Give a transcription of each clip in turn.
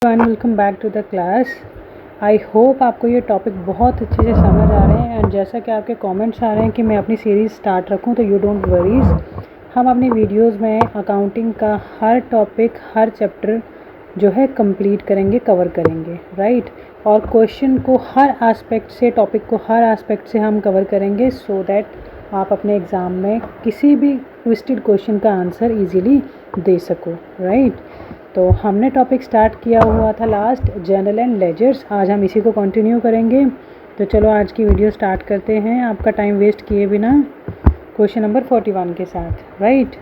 And welcome back to the class. I hope आपको ये topic बहुत अच्छे से समझ आ रहे हैं एंड जैसा कि आपके कमेंट्स आ रहे हैं कि मैं अपनी सीरीज़ स्टार्ट रखूं, तो यू डोंट वरीज। हम अपनी वीडियोस में अकाउंटिंग का हर टॉपिक, हर चैप्टर जो है कंप्लीट करेंगे, कवर करेंगे, राइट। और क्वेश्चन को हर एस्पेक्ट से, टॉपिक को हर एस्पेक्ट से हम कवर करेंगे सो दैट आप अपने एग्ज़ाम में किसी भी ट्विस्टेड क्वेश्चन का आंसर ईजीली दे सको, राइट। तो हमने टॉपिक स्टार्ट किया हुआ था लास्ट, जर्नल एंड लेजर्स। आज हम इसी को कंटिन्यू करेंगे। तो चलो आज की वीडियो स्टार्ट करते हैं आपका टाइम वेस्ट किए बिना क्वेश्चन नंबर 41 के साथ, right.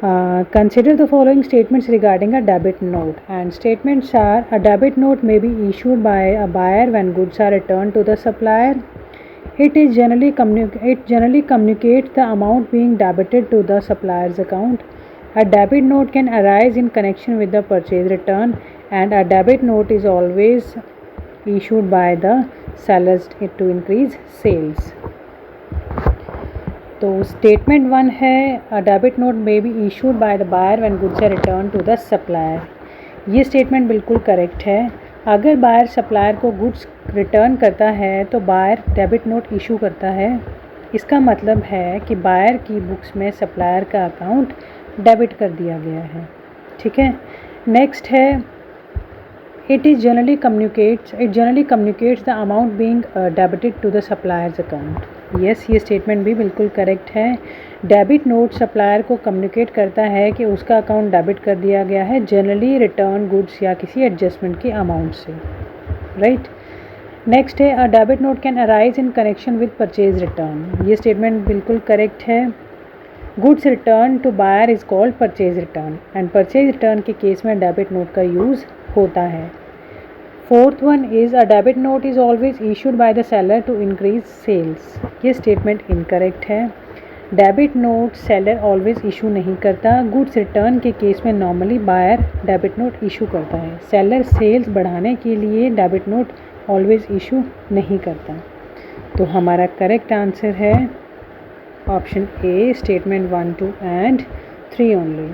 Consider the following statements regarding a debit note and statements are a debit note may be issued by a buyer when goods are return to the supplier. It generally communicates the amount being debited to the supplier's account. A debit note can arise in connection with the purchase return, and a debit note is always issued by the sellers to increase sales. तो statement 1 है, a debit note may be issued by the buyer when goods are return to the supplier. ये statement बिल्कुल correct है। अगर buyer supplier को goods return करता है तो बायर डेबिट नोट इशू करता है। इसका मतलब है कि बायर की बुक्स में सप्लायर का अकाउंट डेबिट कर दिया गया है, ठीक है। नेक्स्ट है, it generally communicates the amount being debited to the supplier's account. Yes, ये स्टेटमेंट भी बिल्कुल करेक्ट है। डेबिट नोट सप्लायर को कम्युनिकेट करता है कि उसका अकाउंट डेबिट कर दिया गया है, जनरली रिटर्न गुड्स या किसी एडजस्टमेंट की अमाउंट से, राइट। नेक्स्ट है, a debit note can arise in connection with purchase return. ये स्टेटमेंट बिल्कुल करेक्ट है। Goods return to buyer is called purchase return and purchase return के केस में डेबिट नोट का यूज़ होता है। Fourth one is a debit note is always issued by the seller to increase sales. ये statement incorrect है। Debit note seller always issue नहीं करता। Goods return के केस में normally buyer debit note issue करता है। सेलर सेल्स बढ़ाने के लिए डेबिट नोट ऑलवेज इशू नहीं करता। तो हमारा करेक्ट आंसर है option A, statement 1, 2 and 3 only.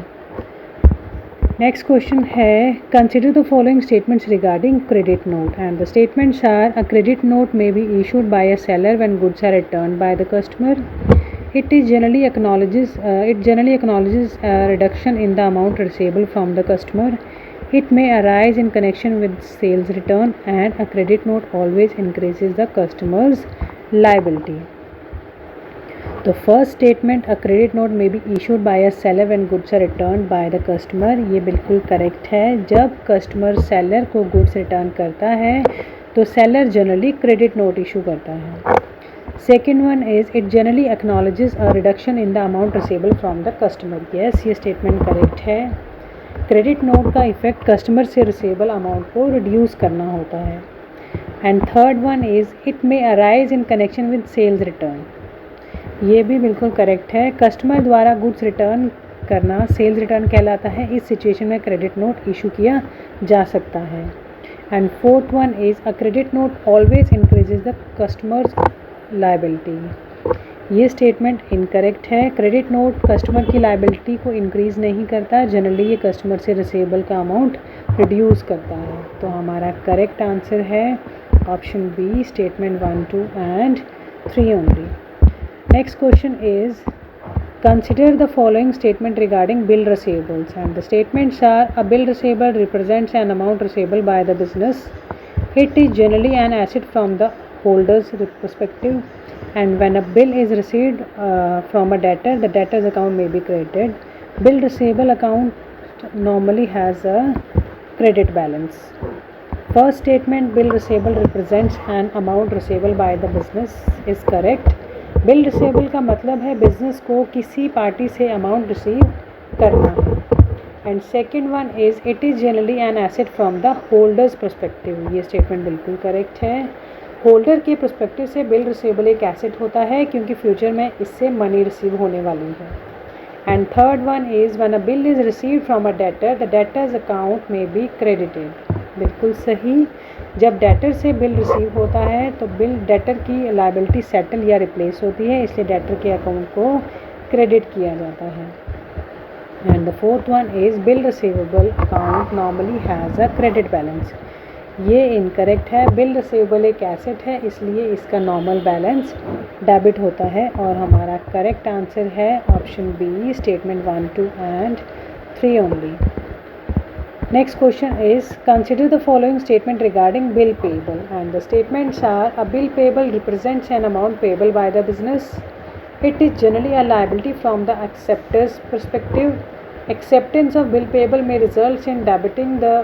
Next question है, consider the following statements regarding credit note and the statements are, a credit note may be issued by a seller when goods are return by the customer. It generally acknowledges a reduction in the amount receivable from the customer. It may arise in connection with sales return, and a credit note always increases the customer's liability. The first statement, a credit note may be issued by a seller when goods are returned by the customer, ये बिल्कुल correct है। जब customer seller को goods return करता है तो seller generally credit note issue करता है। Second one is, it generally acknowledges a reduction in the amount receivable from the customer. Yes, ये स्टेटमेंट करेक्ट है। क्रेडिट नोट का इफेक्ट कस्टमर से रिसीवेबल अमाउंट को रिड्यूस करना होता है। And third one is, it may arise in connection with sales return. ये भी बिल्कुल करेक्ट है। कस्टमर द्वारा गुड्स रिटर्न करना सेल्स रिटर्न कहलाता है। इस सिचुएशन में क्रेडिट नोट इशू किया जा सकता है। And fourth one is, a credit note always increases the customers liability. ये स्टेटमेंट इनकरेक्ट है। क्रेडिट नोट कस्टमर की लायबिलिटी को इंक्रीज़ नहीं करता, जनरली ये कस्टमर से रिसीवेबल का अमाउंट रिड्यूस करता है। तो हमारा करेक्ट आंसर है option B, statement 1, 2 and 3 only. Next question is, consider the following statement regarding bill receivables and the statements are, a bill receivable represents an amount receivable by the business. It is generally an asset from the holder's perspective, and when a bill is received from a debtor, the debtor's account may be credited. Bill receivable account normally has a credit balance. First statement, bill receivable represents an amount receivable by the business is correct. Bill receivable का मतलब है business को किसी party से amount receive करना है। And second one is, it is generally an asset from the holders perspective. ये statement बिल्कुल करेक्ट है। होल्डर के परस्पेक्टिव से बिल रिसीवेबल एक एसेट होता है क्योंकि फ्यूचर में इससे मनी रिसीव होने वाली है। And third one is, when a bill is received from a debtor, the debtors account में बी क्रेडिटेड। बिल्कुल सही। जब डेटर से बिल रिसीव होता है तो बिल डेटर की लायबिलिटी सेटल या रिप्लेस होती है, इसलिए डेटर के अकाउंट को क्रेडिट किया जाता है। And the fourth one is bill receivable account normally has a credit balance. ये इनकरेक्ट है। बिल रिसीवेबल एक एसेट है, इसलिए इसका नॉर्मल बैलेंस डेबिट होता है। और हमारा करेक्ट आंसर है option B, statement 1, 2 and 3 only. Next question is, consider the following statement regarding bill payable, and the statements are: a bill payable represents an amount payable by the business. It is generally a liability from the acceptor's perspective. Acceptance of bill payable may result in debiting the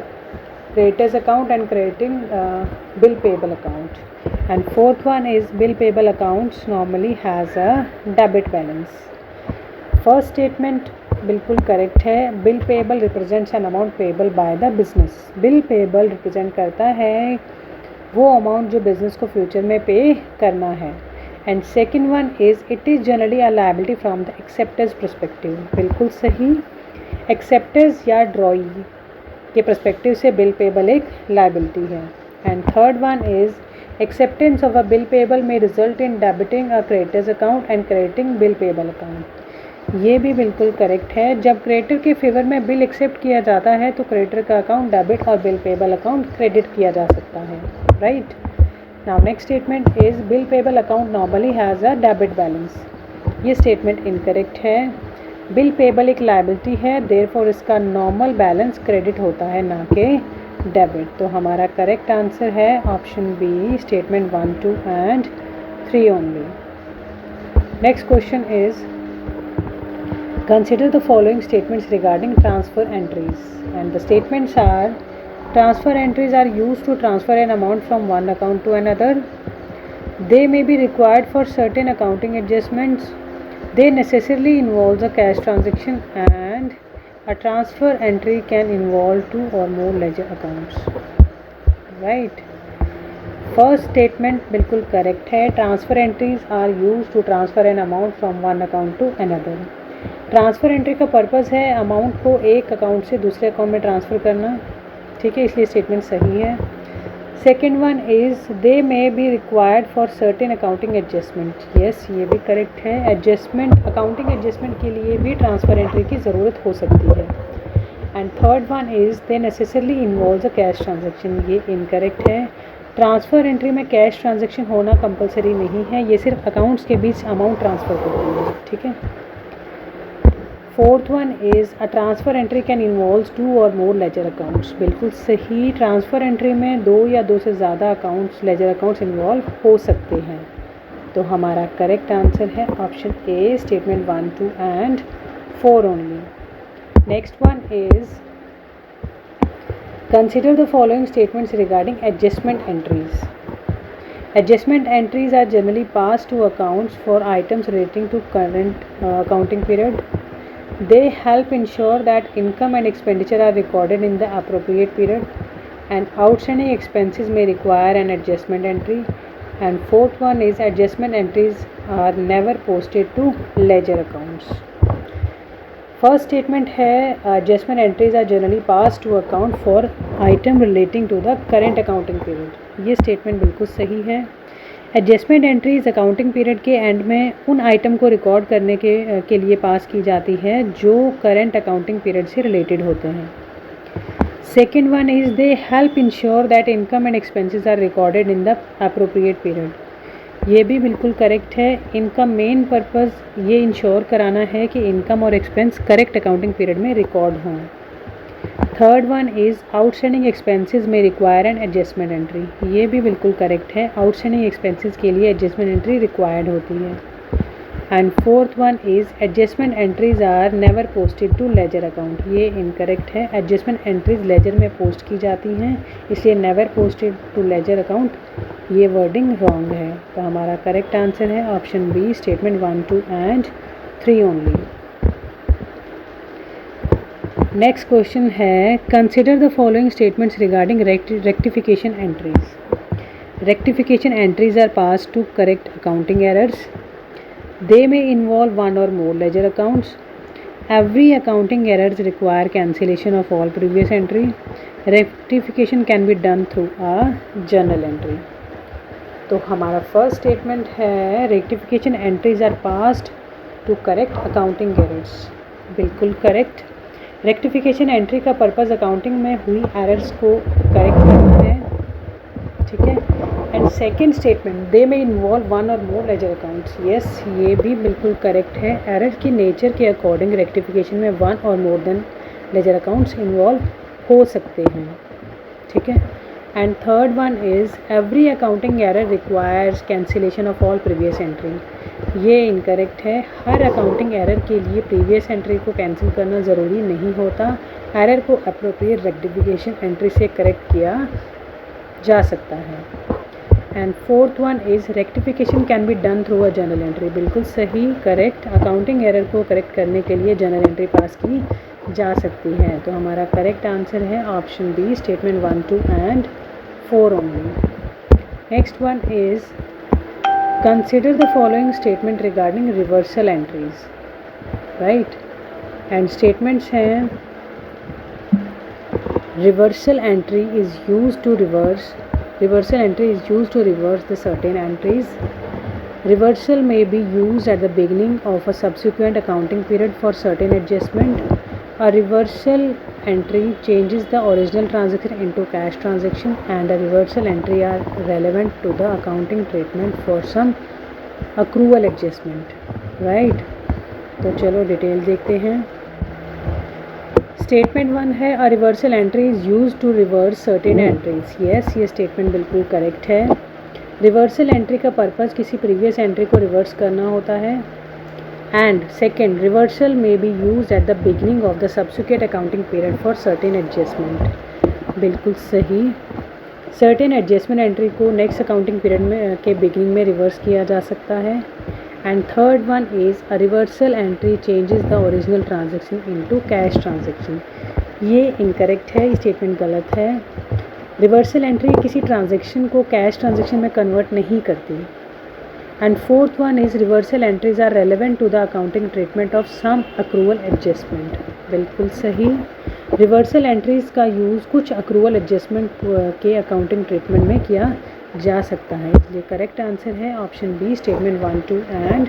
creditors account and crediting bill payable account. And fourth one is, bill payable accounts normally has a debit balance. First statement बिल्कुल correct है। Bill payable represents an amount payable by the business. Bill payable represent करता है वो amount जो business को future में pay करना है। And second one is, it is generally a liability from the acceptor's perspective. बिल्कुल सही। एक्सेप्टर्स या ड्रॉई के परस्पेक्टिव से बिल पेबल एक लायबिलिटी है। And third one is, acceptance of a bill payable में result in debiting a creditor's account and crediting bill payable account. ये भी बिल्कुल करेक्ट है। जब क्रेडिटर के फेवर में बिल एक्सेप्ट किया जाता है तो क्रेडिटर का अकाउंट डेबिट और बिल पेबल अकाउंट क्रेडिट किया जा सकता है, right. Now next statement is, bill payable account normally has a debit balance. ये स्टेटमेंट इनकरेक्ट है। बिल पेबल एक लायबिलिटी है, देयरफॉर इसका नॉर्मल बैलेंस क्रेडिट होता है, ना कि डेबिट। तो हमारा करेक्ट आंसर है option B, statement 1, 2 and 3 only. Next question is, consider the following statements regarding transfer entries, and the statements are: transfer entries are used to transfer an amount from one account to another. They may be required for certain accounting adjustments. They necessarily involve a cash transaction, and a transfer entry can involve 2 or more ledger accounts, right. First statement बिल्कुल correct है। Transfer entries are use to transfer an amount from one account to another. Transfer entry का purpose है amount को एक account से दूसरे account में transfer करना, ठीक है, इसलिए स्टेटमेंट सही है। Second one is, they may be required for certain accounting adjustment. Yes, ये भी करेक्ट है। एडजस्टमेंट, अकाउंटिंग एडजस्टमेंट के लिए भी ट्रांसफ़र एंट्री की ज़रूरत हो सकती है। And third one is, they necessarily involve a cash transaction. ये इनकरेक्ट है। ट्रांसफ़र एंट्री में कैश ट्रांजेक्शन होना कंपलसरी नहीं है, ये सिर्फ अकाउंट्स के बीच अमाउंट ट्रांसफ़र करती है, ठीक है। Fourth one is, a transfer entry can involve 2 और मोर लेजर अकाउंट्स। बिल्कुल सही। ट्रांसफ़र एंट्री में 2 या 2 से ज़्यादा अकाउंट्स, लेजर अकाउंट्स इन्वॉल्व हो सकते हैं। तो हमारा करेक्ट आंसर है option A, statement 1, 2 and 4 only. Next one is, consider the following statements regarding adjustment entries. Adjustment entries are generally passed to accounts for items relating to current accounting period. They help ensure that income and expenditure are recorded in the appropriate period, and outstanding expenses may require an adjustment entry. And fourth one is, adjustment entries are never posted to ledger accounts. First statement है, adjustment entries are generally pass to account for item relating to the current accounting period. ये statement बिल्कुल सही है। Adjustment entries accounting period के end में उन item को record करने के लिए पास की जाती है जो करेंट अकाउंटिंग पीरियड से रिलेटेड होते हैं। Second one is, they help ensure that income and expenses are recorded in the appropriate period. ये भी बिल्कुल करेक्ट है। इनका मेन पर्पज़ ये इंश्योर कराना है कि इनकम और एक्सपेंस करेक्ट अकाउंटिंग पीरियड में रिकॉर्ड हों। Third one is, outstanding expenses में रिक्वायर एन एडजस्टमेंट एंट्री। ये भी बिल्कुल करेक्ट है। आउटस्टैंडिंग एक्सपेंसेस के लिए एडजस्टमेंट एंट्री रिक्वायर्ड होती है। And fourth one is, adjustment entries are never posted to ledger account. ये इनकरेक्ट है। एडजस्टमेंट एंट्रीज लेजर में पोस्ट की जाती हैं, इसलिए never posted to ledger account, ये वर्डिंग रॉन्ग है। तो हमारा करेक्ट आंसर है option B, statement 1, 2 and 3 only. Next question है, consider the following statements regarding rectification entries. Rectification entries are pass to correct accounting errors. They may involve 1 or more ledger accounts. Every accounting errors require cancellation of all previous entry. Rectification can be done through a journal entry. तो हमारा first statement है, rectification entries are passed to correct accounting errors. बिल्कुल correct. Rectification entry का purpose accounting में हुई errors को correct करना है, ठीक है। एंड सेकेंड स्टेटमेंट, दे में इन्वॉल्व वन और मोर लेजर अकाउंट्स, यस ये भी बिल्कुल करेक्ट है। एरर की नेचर के अकॉर्डिंग रेक्टिफिकेशन में वन और more than ledger accounts involve हो सकते हैं, ठीक है। And third one is every accounting error requires cancellation of all previous entry, ये इनकरेक्ट है। हर अकाउंटिंग एरर के लिए प्रीवियस एंट्री को कैंसिल करना ज़रूरी नहीं होता, एरर को अप्रोप्रिएट रेक्टिफिकेशन एंट्री से करेक्ट किया जा सकता है। And fourth one is rectification can be done through a journal entry, बिल्कुल सही, करेक्ट। अकाउंटिंग एरर को करेक्ट करने के लिए जर्नल एंट्री पास की जा सकती है। तो हमारा करेक्ट आंसर है option B, statement 1, 2 and 4 only. Next one is consider the following statement regarding reversal entries, right. And statements हैं reversal entry is used to reverse the certain entries. Reversal may be used at the beginning of a subsequent accounting period for certain adjustment. A reversal entry changes the original transaction into cash transaction, and a reversal entry are relevant to the accounting treatment for some accrual adjustment, right। तो चलो detail देखते हैं। Statement 1 है a reversal entry is use to reverse certain entries, yes ये statement बिल्कुल correct है। Reversal entry का purpose किसी प्रीवियस एंट्री को रिवर्स करना होता है। And second, reversal may be use at the beginning of the subsequent accounting period for certain adjustment, बिल्कुल सही। सर्टेन एडजस्टमेंट एंट्री को नेक्स्ट अकाउंटिंग पीरियड में के बिगिनिंग में रिवर्स किया जा सकता है। And third one is a reversal entry changes the original transaction into cash transaction, ये इनकरेक्ट है, ये स्टेटमेंट गलत है। रिवर्सल एंट्री किसी ट्रांजैक्शन को कैश ट्रांजैक्शन में कन्वर्ट नहीं करती। And fourth one is reversal entries are relevant to the accounting treatment of some accrual adjustment, बिल्कुल सही। रिवर्सल एंट्रीज़ का यूज़ कुछ अक्रूवल एडजस्टमेंट के अकाउंटिंग ट्रीटमेंट में किया जा सकता है, इसलिए करेक्ट आंसर है option B, statement 1, 2 and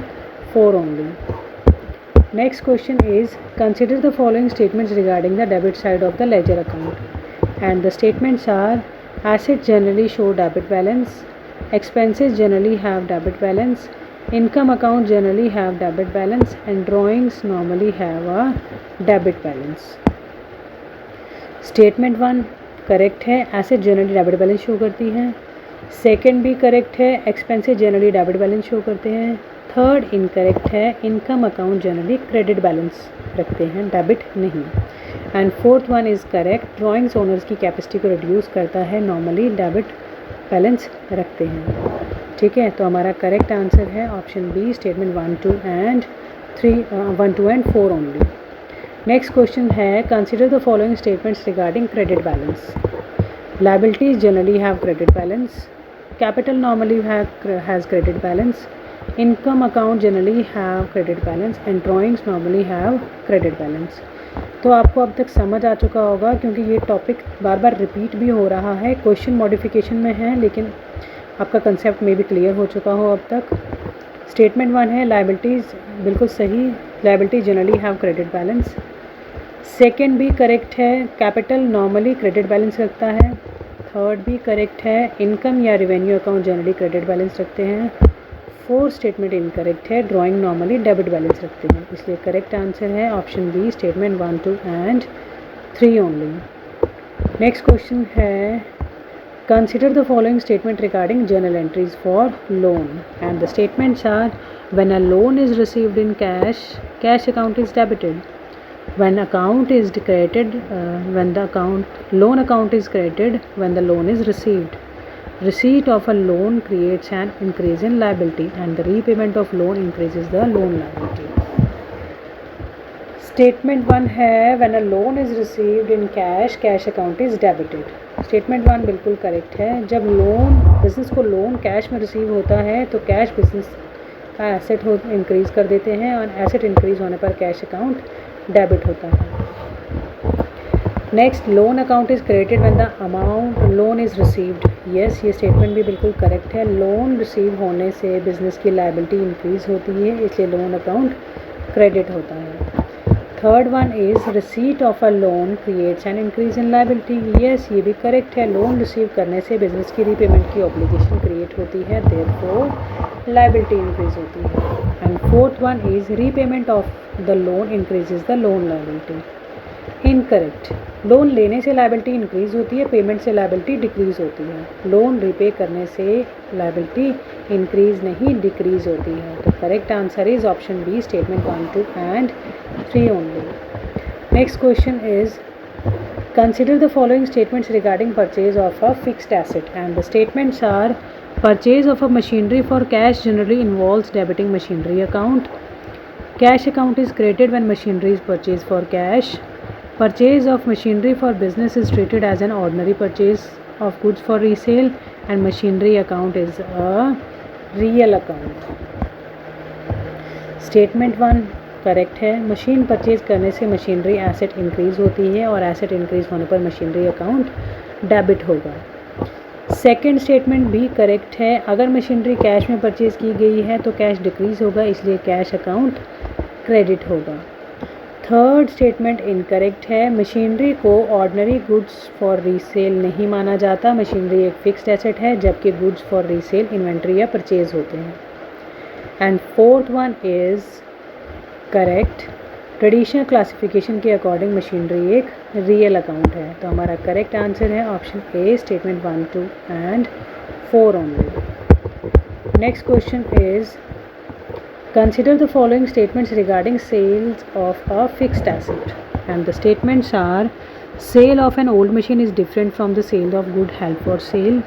4 only. Next question is consider the following statements regarding the debit side of the ledger account, and the statements are asset generally show debit balance, expenses generally have debit balance, income account generally have debit balance, and drawings normally have a debit balance. Statement 1 correct है, asset generally debit balance show करती हैं। Second भी correct है, expenses generally debit balance show करते हैं। Third incorrect है, income account generally credit balance रखते हैं, डेबिट नहीं। And fourth one is correct, drawings owner's की कैपेसिटी को रिड्यूस करता है, नॉर्मली डेबिट बैलेंस रखते हैं, ठीक है। तो हमारा करेक्ट आंसर है option B, statement 1, 2 and 4 only. Next question है consider the following statements regarding credit balance. Liabilities generally have credit balance, capital normally has credit balance, income account generally have credit balance, and drawings normally have credit balance. तो आपको अब तक समझ आ चुका होगा, क्योंकि ये टॉपिक बार बार रिपीट भी हो रहा है, क्वेश्चन मॉडिफिकेशन में है, लेकिन आपका कंसेप्ट में भी क्लियर हो चुका हो अब तक। स्टेटमेंट 1 है लायबिलिटीज़, बिल्कुल सही, liabilities generally have credit balance. Second भी करेक्ट है, कैपिटल नॉर्मली क्रेडिट बैलेंस रखता है। थर्ड भी करेक्ट है, इनकम या revenue account generally credit balance रखते हैं। फोर्थ स्टेटमेंट इनकरेक्ट है, ड्राइंग नॉर्मली डेबिट बैलेंस रखते हैं, इसलिए करेक्ट आंसर है option B, statement 1, 2 and 3 only. Next question है consider the following statement regarding journal entries for loan, and the statements are when a loan is received in cash, cash account is debited, when account is credited when the loan account is credited when the loan is received. Receipt of a loan creates an increase in liability, and the repayment of loan increases the loan liability. Statement 1 है when a loan is received in cash, cash account is debited. Statement 1 बिल्कुल correct है। जब loan business को loan cash में receive होता है तो cash business का एसेट इंक्रीज़ कर देते हैं, और एसेट इंक्रीज़ होने पर कैश अकाउंट डेबिट होता है। Next, loan account is credited when the amount loan is received, yes ये स्टेटमेंट भी बिल्कुल करेक्ट है। लोन रिसीव होने से बिजनेस की लायबिलिटी इंक्रीज़ होती है, इसलिए लोन अकाउंट क्रेडिट होता है। Third one is receipt of a loan creates an increase in liability. Yes, ये भी करेक्ट है। लोन रिसीव करने से बिजनेस की रीपेमेंट की ऑब्लिगेशन क्रिएट होती है, देयरफॉर लाइबिलिटी इंक्रीज होती है। And fourth one is repayment of the loan increases the loan liability. Incorrect. Loan लेने से लाइबिलिटी इंक्रीज होती है, पेमेंट से लाइबिलिटी डिक्रीज होती है। लोन रिपे करने से लाइबिलिटी इंक्रीज नहीं डिक्रीज होती है। तो correct answer is option B, statement 1, 2 and 3 only. Next question is consider the following statements regarding purchase of a fixed asset, and the statements are: purchase of a machinery for cash generally involves debiting machinery account. Cash account is created when machinery is purchased for cash. Purchase of machinery for business is treated as an ordinary purchase of goods for resale, and machinery account is a real account. Statement 1 correct है। Machine purchase करने से machinery asset increase होती है और asset increase होने पर machinery account debit होगा। Second statement भी करेक्ट है। अगर मशीनरी कैश में परचेज की गई है तो कैश डिक्रीज होगा, इसलिए कैश अकाउंट क्रेडिट होगा। थर्ड स्टेटमेंट इनकरेक्ट है। मशीनरी को ऑर्डिनरी गुड्स फॉर रीसेल नहीं माना जाता। मशीनरी एक फिक्स्ड एसेट है, जबकि गुड्स फॉर रीसेल इन्वेंट्री या परचेज होते हैं। And fourth one is correct. Traditional classification के अकॉर्डिंग मशीनरी एक रियल अकाउंट है। तो हमारा करेक्ट आंसर है option A, statement 1, 2 and 4 only. Next question is consider the following statements regarding sales of a fixed asset, and the statements are: sale of an old machine is different from the sale of good held for sale.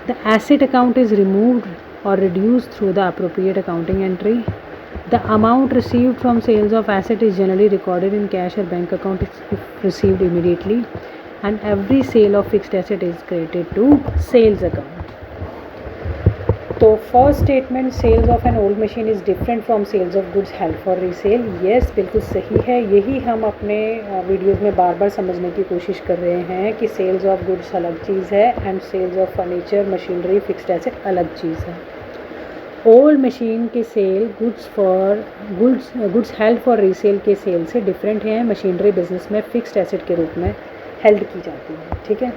The asset account is removed or reduced through the appropriate accounting entry. The amount received from sales of asset is generally recorded in cash or bank account if received immediately, and every sale of fixed asset is credited to sales account. तो first statement, sales of an old machine is different from sales of goods held for resale. Yes, बिल्कुल सही है। यही हम अपने videos में बार बार समझने की कोशिश कर रहे हैं कि सेल्स ऑफ गुड्स अलग चीज़ है and sales of furniture, machinery, fixed asset अलग चीज़ है। ओल्ड मशीन के sale goods held for resale के सेल से डिफरेंट है। मशीनरी बिजनेस में फिक्स्ड एसेट के रूप में हेल्ड की जाती है, ठीक है।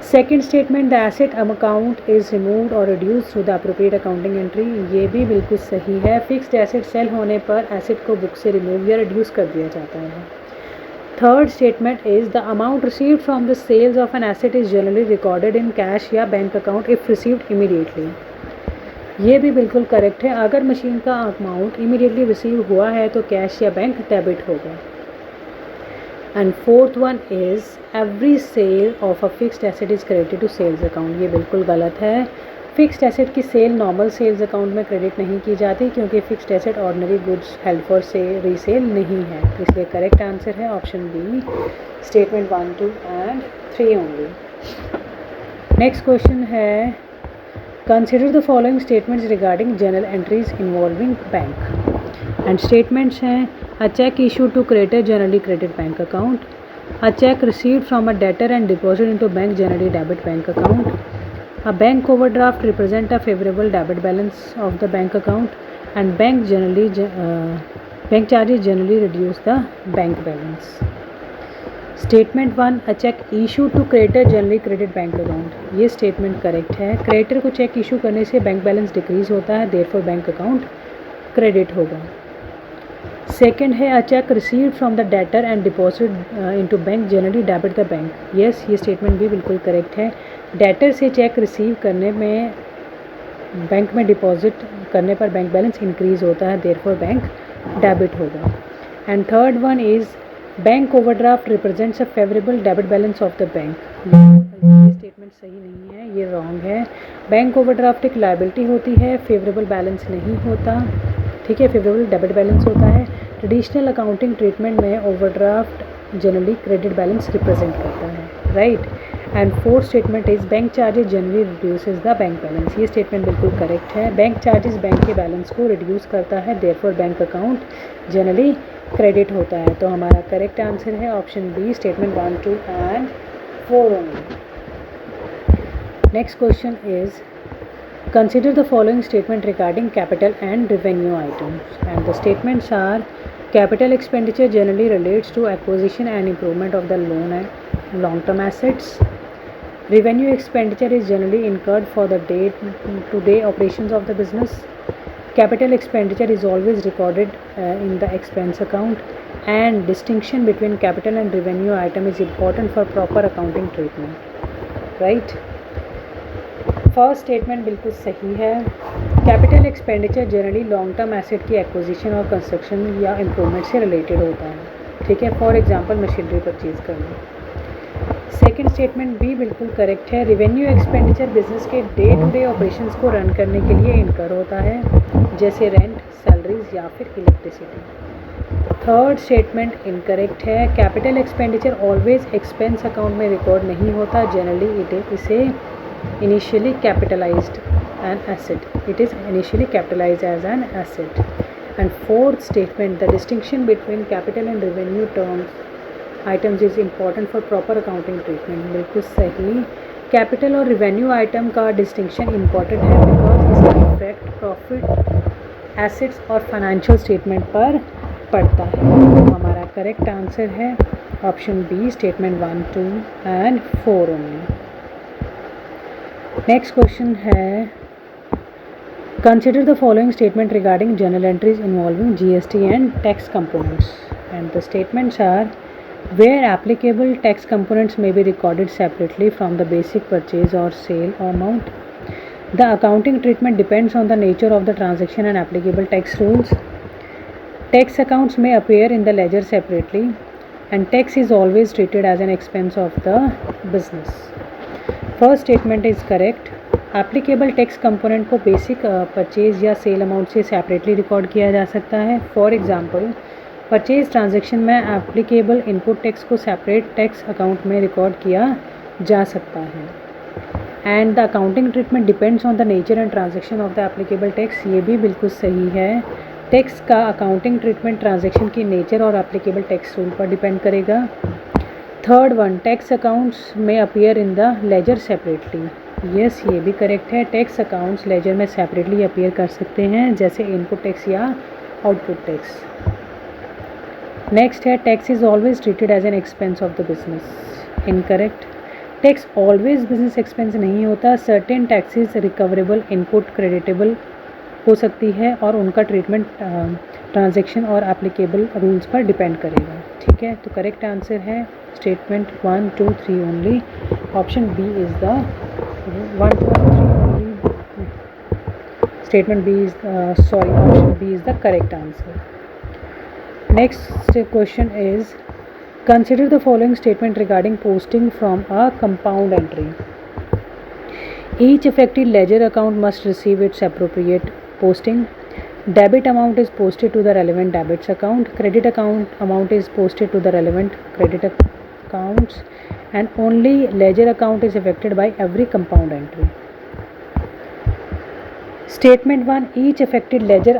Second statement, the asset account is removed और reduce through the appropriate accounting entry. ये भी बिल्कुल सही है। फिक्स्ड एसेट सेल होने पर एसेट को बुक से रिमूव या रिड्यूस कर दिया जाता है। Third statement is the amount received from the sales of an asset is generally recorded in cash या bank account if received immediately. ये भी बिल्कुल करेक्ट है। अगर मशीन का अमाउंट इमीडिएटली रिसीव हुआ है तो कैश या बैंक डेबिट होगा। And fourth one is every sale of a fixed asset is credited to sales account. ये बिल्कुल गलत है। फिक्स्ड एसेट की सेल नॉर्मल सेल्स अकाउंट में क्रेडिट नहीं की जाती, क्योंकि fixed asset ordinary goods held for resale नहीं है। इसलिए करेक्ट आंसर है option B, statement 1, 2 and 3 only. Next question है, consider the following statements regarding journal entries involving bank, and statements हैं: a check issued to creditor generally credit bank account, a check received from a debtor and deposited into bank generally debit bank account, a bank overdraft represent a favorable debit balance of the bank account, and bank charges generally reduce the bank balance. Statement 1, a cheque issue to creditor generally credit bank account. ये statement correct है। Creditor को cheque issue करने से bank balance decrease होता है, therefore bank account credit होगा। Second है, a cheque received from the debtor and deposit into bank generally debit the bank. Yes, ये स्टेटमेंट भी बिल्कुल करेक्ट है। डेटर से चेक रिसीव करने में बैंक में डिपॉजिट करने पर बैंक बैलेंस इंक्रीज होता है, देयरफॉर बैंक डेबिट होगा। And third one is bank overdraft represents a favourable debit balance of the bank. ये स्टेटमेंट सही नहीं है, ये रॉन्ग है। बैंक ओवरड्राफ्ट एक लायबिलिटी होती है, फेवरेबल बैलेंस नहीं होता, ठीक है। फेवरेबल डेबिट बैलेंस होता है। ट्रेडिशनल अकाउंटिंग ट्रीटमेंट में overdraft generally credit balance represent करता है, right. And fourth statement is bank charges generally reduces the bank balance. ये स्टेटमेंट बिल्कुल करेक्ट है। बैंक चार्जेस बैंक के बैलेंस को रिड्यूस करता है, therefore bank account generally credit होता है। तो हमारा करेक्ट आंसर है option B, statement 1, 2 and 4 only. Next question is, consider the following statement regarding capital and revenue items, and the statements are: Capital expenditure generally relates to acquisition and improvement of the loan and long-term assets. Revenue expenditure is generally incurred for the day-to-day operations of the business. Capital expenditure is always recorded in the expense account, and distinction between capital and revenue item is important for proper accounting treatment. Right? First statement बिल्कुल सही है. Capital expenditure generally long term asset की acquisition और construction या improvement से related होता है. ठीक है, फॉर एग्जांपल मशीनरी परचेज करना. सेकंड स्टेटमेंट भी बिल्कुल करेक्ट है. रिवेन्यू एक्सपेंडिचर बिजनेस के डे टू डे ऑपरेशंस को रन करने के लिए इनकर होता है, जैसे रेंट, सैलरीज या फिर इलेक्ट्रिसिटी. थर्ड स्टेटमेंट इनकरेक्ट है. Capital expenditure always expense account में रिकॉर्ड नहीं होता. जनरली इसे initially capitalized an asset. It is initially capitalized as an asset. And fourth statement, the distinction between capital and revenue terms items is important for proper accounting treatment. बिल्कुल सही. Capital और revenue item का distinction important है because इसका effect profit, assets और financial statement पर पड़ता है. तो हमारा करेक्ट आंसर है option B, statement 1, 2 and 4 only. Next question है, consider the following statement regarding journal entries involving GST and tax components. And the statements are, where applicable tax components may be recorded separately from the basic purchase or sale amount. The accounting treatment depends on the nature of the transaction and applicable tax rules. Tax accounts may appear in the ledger separately, and tax is always treated as an expense of the business. First statement is correct. Applicable tax component को basic purchase या cell amount से separately record किया जा सकता है. For example, purchase transaction में applicable input tax को separate tax account में रिकॉर्ड किया जा सकता है. And the accounting treatment depends on the nature and transaction of the applicable tax. ये भी बिल्कुल सही है. टैक्स का अकाउंटिंग ट्रीटमेंट ट्रांजैक्शन की नेचर और एप्लीकेबल टैक्स रूल पर डिपेंड करेगा. थर्ड वन, टैक्स अकाउंट्स में appear in the ledger separately. Yes, ये भी करेक्ट है. टैक्स अकाउंट्स लेजर में सेपरेटली अपीयर कर सकते हैं, जैसे इनपुट टैक्स या आउटपुट टैक्स. नेक्स्ट है, tax is always treated as an expense of the business. Incorrect. Tax always business expense नहीं होता. Certain taxes recoverable, input creditable हो सकती है और उनका ट्रीटमेंट ट्रांजैक्शन और एप्लीकेबल रूल्स पर डिपेंड करेगा. ठीक है, तो करेक्ट आंसर है statement 1, 2, 3 only. Option B is the 1, 2 और 3 only. Statement B is option B is the correct answer. Next question is, consider the following statement regarding posting from a compound entry. Each affected ledger account must receive its appropriate posting. Debit amount is posted to the relevant debits account. Credit account amount is posted to the relevant credit accounts, and only ledger account is affected by every compound entry. Statement 1, each affected ledger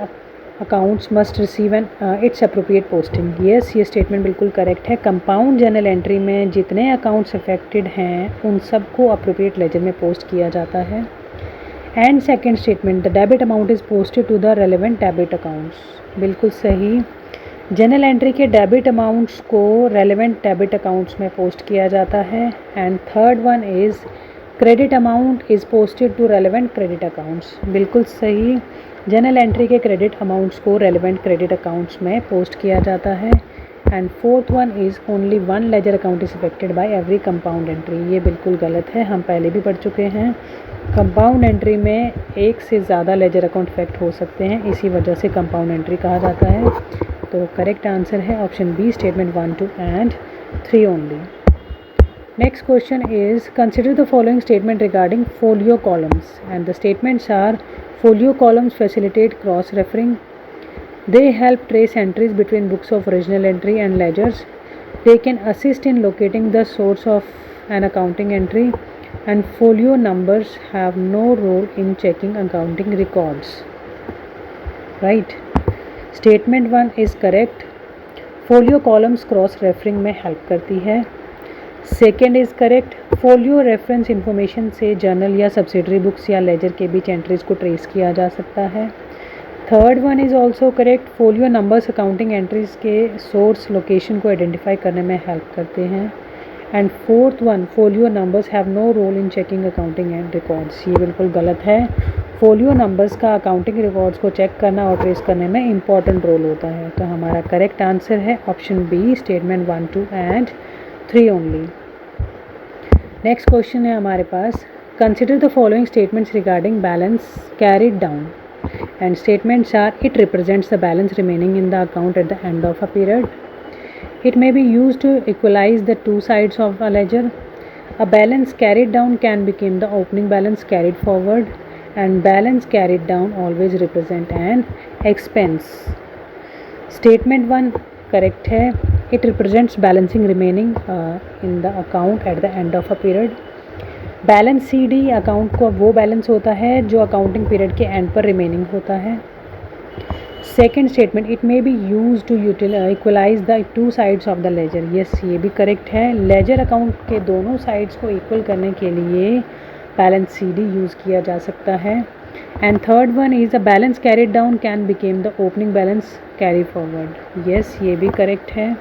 accounts must receive its appropriate posting. Yes, ये statement बिल्कुल correct है. Compound journal entry में जितने accounts affected हैं उन सबको appropriate laser में post किया जाता है. And second statement, the debit amount is posted to the relevant debit accounts. बिल्कुल सही. जर्नल एंट्री के डेबिट अमाउंट्स को रेलिवेंट डेबिट अकाउंट्स में पोस्ट किया जाता है. And third one is, credit amount is posted to relevant credit accounts. बिल्कुल सही. जर्नल एंट्री के क्रेडिट अमाउंट्स को रेलिवेंट क्रेडिट अकाउंट्स में पोस्ट किया जाता है. And fourth one is, only one ledger account is affected by every compound entry. ये बिल्कुल गलत है, हम पहले भी पढ़ चुके हैं. कंपाउंड एंट्री में एक से ज़्यादा लेजर अकाउंट अफेक्ट हो सकते हैं, इसी वजह से कंपाउंड एंट्री कहा जाता है. तो करेक्ट आंसर है option B, statement 1, 2 and 3 only. Next question is, consider the following statement regarding folio columns, and the statements are, folio columns facilitate cross-referring. They help trace entries between books of original entry and ledgers. They can assist in locating the source of an accounting entry, and folio numbers have no role in checking accounting records. Right? Statement 1 is correct. Folio columns cross-referring में help करती है. Second is correct. Folio reference information से journal या subsidiary books या ledger के बीच entries को trace किया जा सकता है. Third one is also correct. Folio numbers accounting entries के सोर्स लोकेशन को आइडेंटिफाई करने में हेल्प करते हैं। And fourth one, folio numbers have no role in checking accounting and records. ये बिल्कुल गलत है। फोलियो नंबर्स का अकाउंटिंग रिकॉर्ड्स को चेक करना और ट्रेस करने में इंपॉर्टेंट रोल होता है। तो हमारा करेक्ट आंसर है option B, statement 1, 2 and 3 only. Next question है हमारे पास, consider the following statements regarding balance carried down and statements are: it represents the balance remaining in the account at the end of a period. It may be used to equalize the two sides of a ledger. A balance carried down can become the opening balance carried forward, and balance carried down always represent an expense. Statement 1 correct है. It represents balancing remaining in the account at the end of a period. Balance C d account को वो balance होता है जो accounting period के end पर remaining होता है। Second statement, it may be use to equalize the two sides of the ledger. Yes, ये भी करेक्ट है। लेजर अकाउंट के दोनों साइड्स को इक्वल करने के लिए बैलेंस सी डी यूज़ किया जा सकता है। And third one is a balance carried down can became the opening balance carry forward. Yes, ये भी करेक्ट है।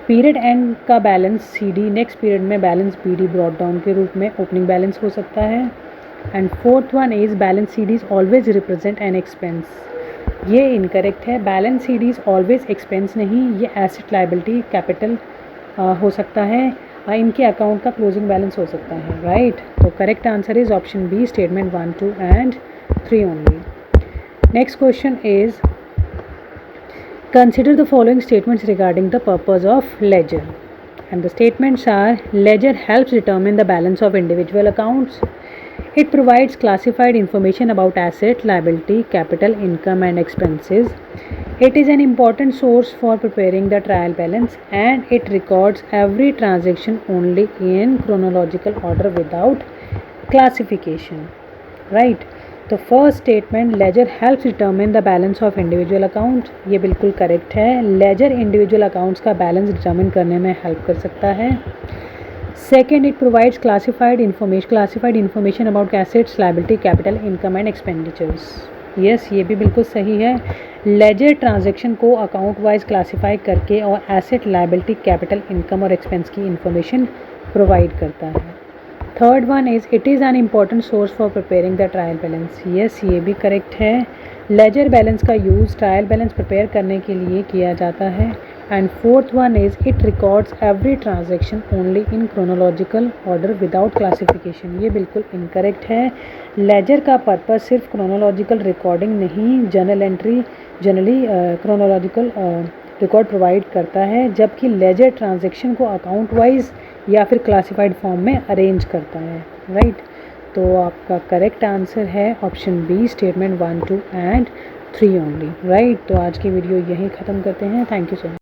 पीरियड एंड का बैलेंस सी डी नेक्स्ट पीरियड में balance B D brought down के रूप में ओपनिंग बैलेंस हो सकता है। And fourth one is balance C Ds always represent an expense. ये इनकरेक्ट है। Balance C Ds always expense नहीं, ये एसेट लाइबिलिटी कैपिटल हो सकता है। इनके अकाउंट का क्लोजिंग बैलेंस हो सकता है, राइट। तो correct answer is option B, statement 1, 2 and 3 only. Next question is, consider the following statements regarding the purpose of ledger. And the statements are: ledger helps determine the balance of individual accounts. It provides classified information about asset, liability, capital, income and expenses. It is an important source for preparing the trial balance, and it records every transaction only in chronological order without classification. Right? तो first statement, ledger helps determine the balance of individual account, ये बिल्कुल correct है। Ledger individual accounts का balance determine करने में help कर सकता है। Second, it provides classified information about assets, liability, capital, income and expenditures. Yes, ये भी बिल्कुल सही है। लेजर ट्रांजेक्शन को अकाउंट वाइज क्लासीफाई करके और एसेट, लायबिलिटी, कैपिटल, इनकम और एक्सपेंस की इन्फॉर्मेशन प्रोवाइड करता है। Third one is, it is an important source for preparing the trial balance. Yes, ये भी करेक्ट है। लेजर बैलेंस का यूज़ ट्रायल बैलेंस प्रिपेयर करने के लिए किया जाता है। And fourth one is, it records every transaction only in chronological order without classification. ये बिल्कुल इनकरेक्ट है। लेजर का पर्पज़ सिर्फ क्रोनोलॉजिकल रिकॉर्डिंग नहीं, जनरली क्रोनोलॉजिकल रिकॉर्ड प्रोवाइड करता है, जबकि लेजर ट्रांजेक्शन को अकाउंट वाइज या फिर क्लासिफाइड फॉर्म में अरेंज करता है, राइट। तो आपका करेक्ट आंसर है option B, statement 1, 2 and 3 only, right. तो आज की वीडियो यहीं ख़त्म करते हैं। Thank you so much.